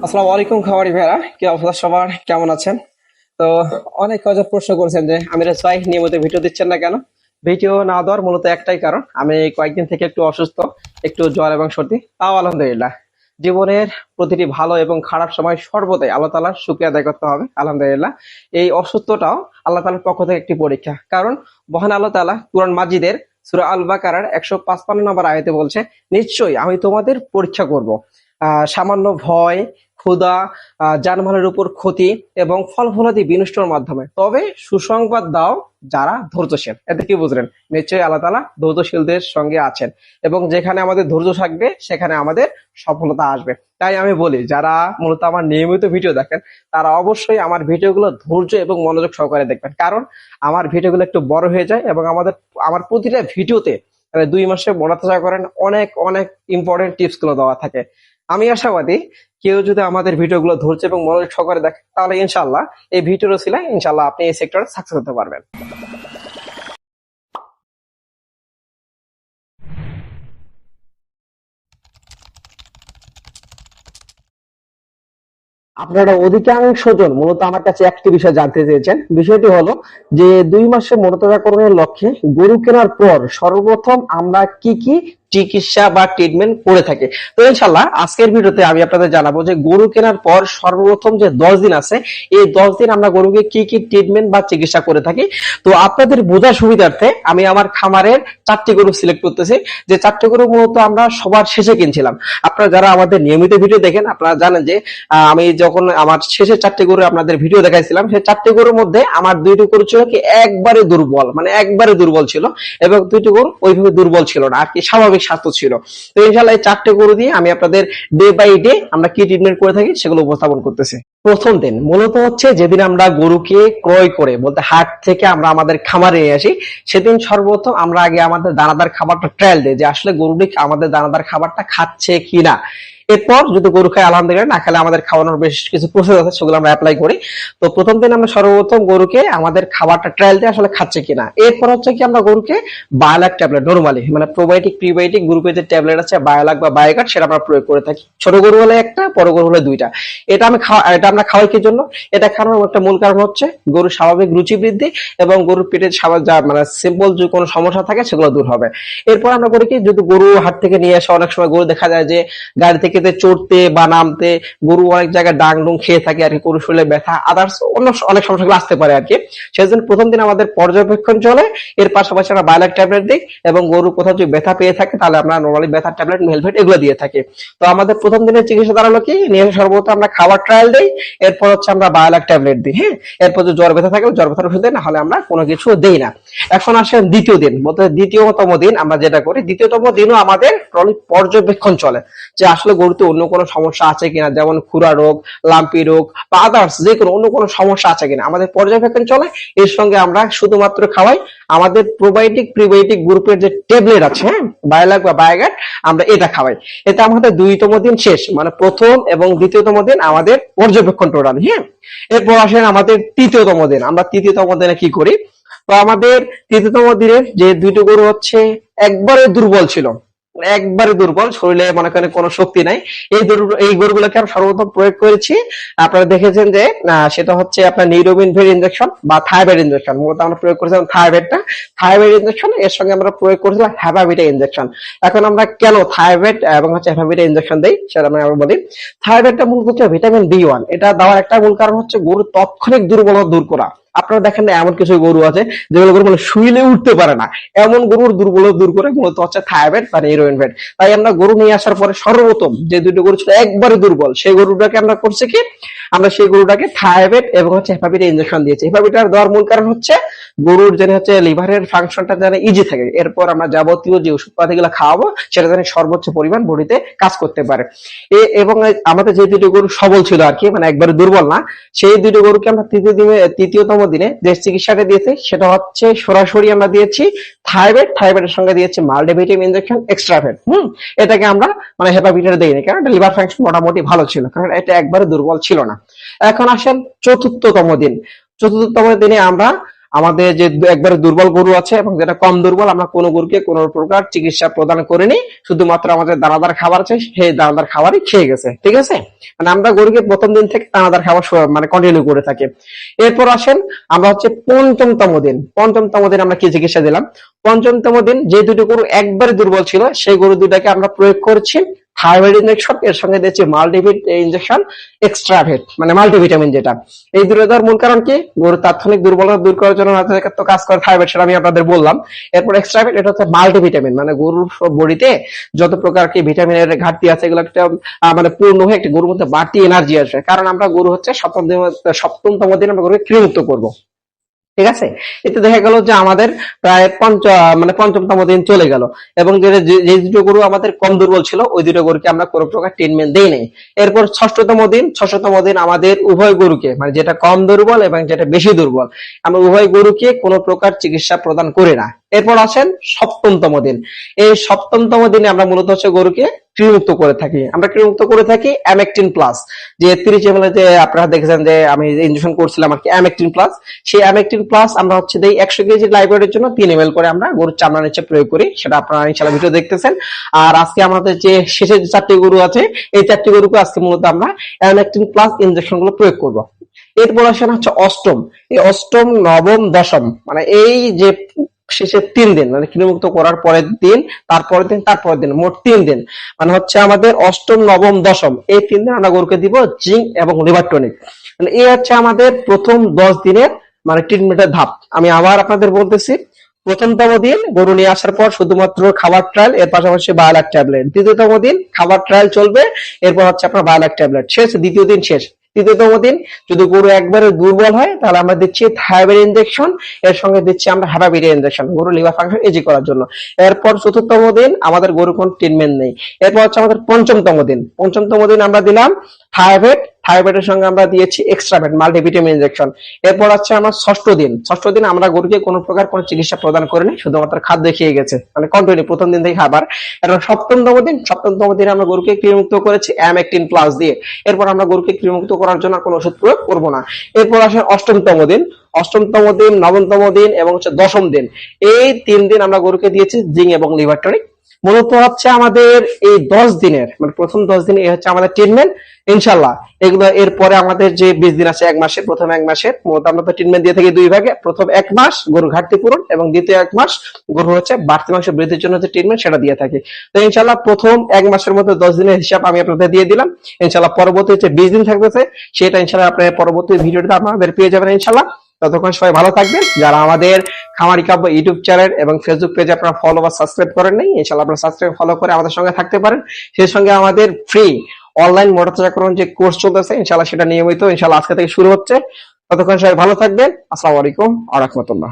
আসসালামু আলাইকুম খামারি ভাইরা, কি অবস্থা সবার, কেমন আছেন? তো অনেক কাজ প্রশ্ন করেছেন যে আমিরাজ ভাই নিয়মিত ভিডিও দিচ্ছেন না কেন। ভিডিও না দেওয়ার মূলত একটাই কারণ, আমি কয়েকদিন থেকে একটু অসুস্থ, একটু জ্বর এবং সর্দি। তাও আলহামদুলিল্লাহ, জীবনের প্রতিটি ভালো এবং খারাপ সময় সর্বদাই আল্লাহ তাআলার শুকরিয়া আদায় করতে হবে। আলহামদুলিল্লাহ, এই অসুস্থটাও আল্লাহ তাআলার পক্ষ থেকে একটি পরীক্ষা। কারণ মহান আল্লাহ তাআলা কুরআন মাজিদের সূরা আল বাকারার 155 নম্বর আয়াতে বলছে, নিশ্চয়ই আমি তোমাদের পরীক্ষা করব সামান্য ভয়, ক্ষুধা, যানবাহনের উপর ক্ষতি এবং ফল ফলাদি বিনষ্টর মাধ্যমে, তবে সুসংবাদ দাও যারা ধৈর্যশীল। এতে কি বুঝলেন? নিশ্চয়ই আল্লাহ তাআলা ধৈর্যশীলদের সঙ্গে আছেন, এবং যেখানে আমাদের ধৈর্য থাকবে সেখানে আমাদের সফলতা আসবে। তাই আমি বলি, যারা মূলত আমার নিয়মিত ভিডিও দেখেন তারা অবশ্যই আমার ভিডিওগুলো ধৈর্য এবং মনোযোগ সহকারে দেখবেন, কারণ আমার ভিডিওগুলো একটু বড় হয়ে যায় এবং আমার প্রতিটা ভিডিওতে 2 মাসে মোনাজাত করেন অনেক অনেক ইম্পর্টেন্ট টিপস গুলো দেওয়া থাকে। আমি আশাবাদী কেউ যদি আমাদের ভিডিওগুলো ধৈর্য এবং মনোযোগ সহকারে দেখে, তাহলে ইনশাল্লাহ এই ভিডিওর ওসিলায় ইনশাল্লাহ আপনি এই সেক্টরে সাকসেস হতে পারবেন। আপনারা অধিকাংশ জন মূলত আমার কাছে একটি বিষয় জানতে চেয়েছেন। বিষয়টি হলো যে 2 মাসে মোনাজাতকরণের লক্ষ্যে গরু কেনার পর সর্বপ্রথম আমরা কি কি চিকিৎসা বা ট্রিটমেন্ট করে থাকি। তো ইনশাল্লাহ আজকের ভিডিওতে আমি আপনাদের জানাবো যে গরু কেনার পর সর্বপ্রথম যে 10 দিন আছে, এই 10 দিন আমরা গরুকে কি কি ট্রিটমেন্ট বা চিকিৎসা করে থাকি। তো আপনাদের বোঝার সুবিধার্থে আমি আমার খামারের 4টি গরু সিলেক্ট করতেছি, যে 4টি গরু মূলত আমরা সবার শেষে কিনছিলাম। আপনারা যারা আমাদের নিয়মিত ভিডিও দেখেন আপনারা জানেন যে আমি যখন আমার শেষে 4টি গরু আপনাদের ভিডিও দেখাইছিলাম, সেই 4টি গরুর মধ্যে আমার 2টি গরু ছিল কি একবারে দুর্বল, মানে একবারে দুর্বল ছিল, এবং 2টি গরু ওইভাবে দুর্বল ছিল না, আর কি স্বাভাবিক স্বাস্থ্য ছিল। তো ইনশাআল্লাহ এই 4টে গরু দিয়ে আমি আপনাদের ডে বাই ডে আমরা কি ট্রিটমেন্ট করে থাকি সেগুলো উপস্থাপন করতেছি। প্রথম দিন মূলত হচ্ছে যেদিন আমরা গরুকে ক্রয় করে, বলতে হাট থেকে আমরা আমাদের খামারে নিয়ে আসি, সেদিন সর্বপ্রথম আমরা আগে আমাদের দানাদার খাবারটা ট্রায়াল দিই, যে আসলে গরুটি আমাদের দানাদার খাবারটা খাচ্ছে কিনা। এরপর যদি গরু খায় আলহামদুলিল্লাহ, না খেলে আমাদের খাওয়ানোর বেশ কিছু প্রসেস আছে, সেগুলো আমরা অ্যাপ্লাই করি। তো প্রথম দিন আমরা সর্বপ্রথম গরুকে আমাদের খাবারটা ট্রায়াল দিয়ে আসলে খাচ্ছে কিনা। এরপর হচ্ছে কি আমরা গরুকে বায়োলাক ট্যাবলেট, নরমালি মানে প্রোবায়োটিক প্রিবায়োটিক গ্রুপের যে ট্যাবলেট আছে বায়োলাক বা বায়োগার্ড, সেটা আমরা প্রয়োগ করে থাকি। ছোট গরু হলে একটা, বড় গরু হলে 2টা। এটা আমরা খাওয়াই কি জন্য? এটা খাওয়ানোর একটা মূল কারণ হচ্ছে গরুর স্বাভাবিক রুচি বৃদ্ধি এবং গরুর পেটের মানে সিম্পল যে কোনো সমস্যা থাকে সেগুলো দূর হবে। এরপর আমরা করি কি, যদি গরু হাট থেকে নিয়ে আসে, অনেক সময় গরু দেখা যায় যে গাড়ি থেকে চড়তে বা নামতে গরু অনেক জায়গায় ডাং ডুং খেয়ে থাকে আর কি, গরু শরীরে ব্যথা আদার্স অন্য অনেক সমস্যাগুলো আসতে পারে আর কি। সেজন্য প্রথম দিন আমাদের পর্যবেক্ষণ চলে, এর পাশাপাশি আমরা বায়োলাক ট্যাবলেট দিই, এবং গরু কোথাও যদি ব্যথা পেয়ে থাকে তাহলে আমরা নরমালি ব্যথার ট্যাবলেট, মেলভেট এগুলো দিয়ে থাকি। তো আমাদের প্রথম দিনের চিকিৎসা দাঁড়ালো কি, নিয়ে সর্বপ্রথম আমরা খাবার ট্রায়াল দিই, এরপর হচ্ছে আমরা বায়োলাক ট্যাবলেট দিই। হ্যাঁ, এরপর যদি জ্বর ব্যথা থাকে জ্বর ব্যথার ওষুধ দিই, না হলে আমরা কোনো কিছু দেই না। এখন আসেন দ্বিতীয় দিন, বলতে দ্বিতীয়তম দিন আমরা যেটা করি, দ্বিতীয়তম দিনও আমাদের পর্যবেক্ষণ চলে, যে আসলে গরুতে অন্য কোনো সমস্যা আছে কিনা, যেমন খুরা রোগ, লাম্পি রোগ বা আদার্স যে কোনো অন্য কোনো সমস্যা আছে কিনা, আমাদের পর্যবেক্ষণ চলে। এর সঙ্গে আমরা শুধুমাত্র খাওয়াই আমাদের প্রোবায়োটিক প্রিবায়োটিক গ্রুপের যে ট্যাবলেট আছে, হ্যাঁ, বায়োলাক বা বায়োগার্ড, আমরা এটা খাওয়াই। এটা আমাদের 2তম দিন শেষ, মানে প্রথম এবং দ্বিতীয়তম দিন আমাদের পর্যবেক্ষণ টোটাল। হ্যাঁ, এরপর আসেন আমাদের তৃতীয়তম দিন। আমরা তৃতীয়তম দিনে কি করি? তো আমাদের তৃতীয়তম দিনের যে 2টি গরু হচ্ছে একবারে দুর্বল ছিল, একবারে দুর্বল, শরীরে মনে করেন কোনো শক্তি নাই, এই গরুগুলোকে আমরা সর্বপ্রথম প্রয়োগ করেছি। আপনারা দেখেছেন যে সেটা হচ্ছে আপনার নিউরোবিনভের ইনজেকশন বা থাইরয়েড ইনজেকশন। মূলত আমরা প্রয়োগ করেছিলাম থাইরয়েড ইনজেকশন, এর সঙ্গে আমরা প্রয়োগ করেছিলাম হ্যাপাভিটা ইনজেকশন। এখন আমরা কেন থাইরয়েড এবং হচ্ছে হ্যাপাভিটা ইনজেকশন দেই সেটা আমি বলি। থাইরয়েডটা মূলত হচ্ছে ভিটামিন B1, এটা দেওয়ার একটা মূল কারণ হচ্ছে গরুর তাৎক্ষণিক দুর্বলতা দূর করা। আপনারা দেখেন না, এমন কিছু গরু আছে যেগুলো গরু মানে শুইলে উঠতে পারে না, এমন গরুর দুর্বলতা দূর করে মূলত হচ্ছে থাইরয়েড বা নিউরোবিনভেট। তাই আমরা গরু নিয়ে আসার পরে সর্বপ্রথম যে 2টি গরু ছিল একবারে দুর্বল, সেই গরুটাকে আমরা করছি কি, আমরা সেই গরুটাকে থাইরয়েড এবং হচ্ছে হেপাভিটা ইনজেকশন দিয়েছি। হেপাভিটা দেওয়ার মূল কারণ হচ্ছে গরুর যেন হচ্ছে লিভারের ফাংশনটা যেন ইজি থাকে, এরপর আমরা যাবতীয় যে ওষুধপাতি গুলো খাওয়াবো সেটা যেন সর্বোচ্চ পরিমাণ বডিতে কাজ করতে পারে। এবং আমাদের যে 2টি গরু সবল ছিল আর কি, মানে একবারে দুর্বল না, সেই 2টি গরুকে আমরা তৃতীয়তম দিনে যে চিকিৎসাটা দিয়েছি সেটা হচ্ছে সরাসরি আমরা দিয়েছি থাইরয়েডের সঙ্গে দিয়েছি মাল্টিভিটামিন ইনজেকশন এক্সট্রাভেট। এটাকে আমরা মানে হেপাভিটা দেইনি, কারণ এটা লিভার ফাংশন মোটামুটি ভালো ছিল, কারণ এটা একবারে দুর্বল ছিল না। এখন আসেন চতুর্থতম দিন। চতুর্থতম দিনে আমরা আমাদের যে একবারে দুর্বল গরু আছে এবং যেটা কম দুর্বল, আমরা কোনো গরুকে কোনো প্রকার চিকিৎসা প্রদান করিনি, শুধুমাত্র আমাদের দানাদার খাবার আছে, সেই দানাদার খাবারই খেয়ে গেছে। ঠিক আছে, মানে আমরা গরুকে প্রথম দিন থেকে দানাদার খাবার মানে কন্টিনিউ করে থাকি। এরপর আসেন আমরা হচ্ছে পঞ্চমতম দিন আমরা কি চিকিৎসা দিলাম। পঞ্চমতম দিন যে দুটো গরু একবারে দুর্বল ছিল, সেই গরু দুটাকে আমরা প্রয়োগ করছি থাইরয়েড ইনজেকশন, এর সঙ্গে দিচ্ছি মাল্টিভিট ইনজেকশন এক্সট্রাভেট, মানে মাল্টিভিটামিন যেটা। এই দুটো দেওয়ার মূল কারণ কি, গরুর তাৎক্ষণিক দুর্বলতা দূর করার জন্য তো কাজ করে থাইরয়েড, সেটা আমি আপনাদের বললাম। এরপর এক্সট্রাভেট, এটা হচ্ছে মাল্টিভিটামিন, মানে গরুর বডিতে যত প্রকার কি ভিটামিনের ঘাটতি আছে এগুলো একটা মানে পূর্ণ হয়ে একটা গরুর মধ্যে বাড়তি এনার্জি আসবে। কারণ আমরা গরু হচ্ছে সপ্তমতম দিন আমরা গরুকে কৃমিমুক্ত করবো। ঠিক আছে, এতে দেখা গেল যে আমাদের প্রায় মানে পঞ্চমতম দিন চলে গেল, এবং যে দুটো গরু আমাদের কম দুর্বল ছিল ওই দুটো গরুকে আমরা কোনো প্রকার ট্রিটমেন্ট দেই নাই। এরপর ষষ্ঠতম দিন আমাদের উভয় গরুকে, মানে যেটা কম দুর্বল এবং যেটা বেশি দুর্বল, আমরা উভয় গরুকে কোনো প্রকার চিকিৎসা প্রদান করি না। এরপর আসেন সপ্তমতম দিন। এই সপ্তমতম দিনে আমরা মূলত হচ্ছে গরুকে কৃমিমুক্ত করে থাকি। আমরা কৃমিমুক্ত করে থাকি অ্যামেকটিন প্লাস, যে 30 ml যে আপনারা দেখেছেন যে আমি ইনজেকশন করছিলাম আর কি, অ্যামেকটিন প্লাস। সেই অ্যামেকটিন প্লাস আমরা হচ্ছে দেই 100 কেজি লাইব্রেরির জন্য 3 ml করে আমরা গরুর চামড়ার নিচে প্রয়োগ করি, সেটা আপনারা ইনশাআল্লাহ ভিডিও দেখতেছেন। আর আজকে আমাদের যে শেষের যে 4টি গরু আছে, এই 4টি গরুকে আজকে মূলত আমরা অ্যামেকটিন প্লাস ইনজেকশন গুলো প্রয়োগ করব। এরপর আসেন হচ্ছে অষ্টম, এই অষ্টম, নবম, দশম, মানে এই যে শেষের 3 দিন, মানে কৃমিমুক্ত করার পরের দিন, তারপরের দিন, তারপরের দিন, মোট 3 দিন, মানে হচ্ছে আমাদের অষ্টম, নবম, দশম, এই 3 দিন আমরা গরুকে দিব জিঙ্ক এবং লিভার টনিক। মানে এই হচ্ছে আমাদের প্রথম 10 দিনের মানে ট্রিটমেন্টের ধাপ। আমি আবার আপনাদের বলতেছি, প্রথমতম দিন গরু নিয়ে আসার পর শুধুমাত্র খাবার ট্রায়াল, এর পাশাপাশি বায়োলাক ট্যাবলেট। দ্বিতীয়তম দিন খাবার ট্রায়াল চলবে, এরপর হচ্ছে আপনার বায়োলাক ট্যাবলেট শেষ, দ্বিতীয় দিন শেষ। তৃতীয়তম দিন যদি গরু একবারে দুর্বল হয় তাহলে আমরা দিচ্ছি থাইরয়েড ইনজেকশন, এর সঙ্গে দিচ্ছি আমরা হ্যাপাবিরিয়া ইনজেকশন, গরু লিভার ফাংশন ইজি করার জন্য। এরপর চতুর্থতম দিন আমাদের গরু কোন ট্রিটমেন্ট নেই। এরপর হচ্ছে আমাদের পঞ্চমতম দিন আমরা দিলাম থাইরয়েডের সঙ্গে আমরা দিয়েছি এক্সট্রাভেট মাল্টিভিটামিন ইনজেকশন। এরপর হচ্ছে আমার ষষ্ঠ দিন আমরা গরুকে কোনো প্রকার কোনো চিকিৎসা প্রদান করিনি, শুধুমাত্র খাদ্য খেয়ে গেছে, মানে কন্টিনিউ প্রথম দিন থেকে খাবার। এরপর সপ্তমতম দিন আমরা গরুকে কৃমিমুক্ত করেছি অ্যামেকটিন প্লাস দিয়ে। এরপর আমরা গরুকে কৃমিমুক্ত করার জন্য কোনো ওষুধ প্রয়োগ করবো না। এরপর আসে অষ্টমতম দিন, নবমতম দিন এবং হচ্ছে দশম দিন। এই 3 দিন আমরা গরুকে দিয়েছি জিঙ্ক এবং লিভার টনিক। মূলত হচ্ছে আমাদের এই 10 দিনের, মানে প্রথম 10 দিন এই হচ্ছে আমাদের ট্রিটমেন্ট। ইনশাল্লাহ এগুলো এরপরে আমাদের যে 20 দিন আছে, 1 মাসে, প্রথম 1 মাসে মূলত আমরা তো ট্রিটমেন্ট দিয়ে থাকি 2 ভাগে। প্রথম 1 মাস গরু ঘাটতি পূরণ এবং দ্বিতীয় 1 মাস গরু হচ্ছে বাড়তি মাংস বৃদ্ধির জন্য যে ট্রিটমেন্ট সেটা দিয়ে থাকি। তো ইনশাল্লাহ প্রথম 1 মাসের মধ্যে 10 দিনের হিসাব আমি আপনাদের দিয়ে দিলাম। ইনশাল্লাহ পরবর্তী হচ্ছে 20 দিন থাকতেছে, সেটা ইনশাল্লাহ আপনার পরবর্তী ভিডিওতে আপনাদের পেয়ে যাবেন ইনশাল্লাহ। ততক্ষণ সবাই ভালো থাকবেন। যারা আমাদের খামারি কাব্য ইউটিউব চ্যানেল এবং ফেসবুক পেজে আপনারা ফলো বা সাবস্ক্রাইব করেন নাই, ইনশাআল্লাহ আপনারা সাবস্ক্রাইব ফলো করে আমাদের সঙ্গে থাকতে পারেন। সেই সঙ্গে আমাদের ফ্রি অনলাইন মোটর চাকরণ যে কোর্স চলতেছে ইনশাআল্লাহ সেটা নিয়মিত ইনশাআল্লাহ আজকে থেকে শুরু হচ্ছে। ততক্ষণ সবাই ভালো থাকবেন। আসসালামু আলাইকুম ওয়া রাহমাতুল্লাহ।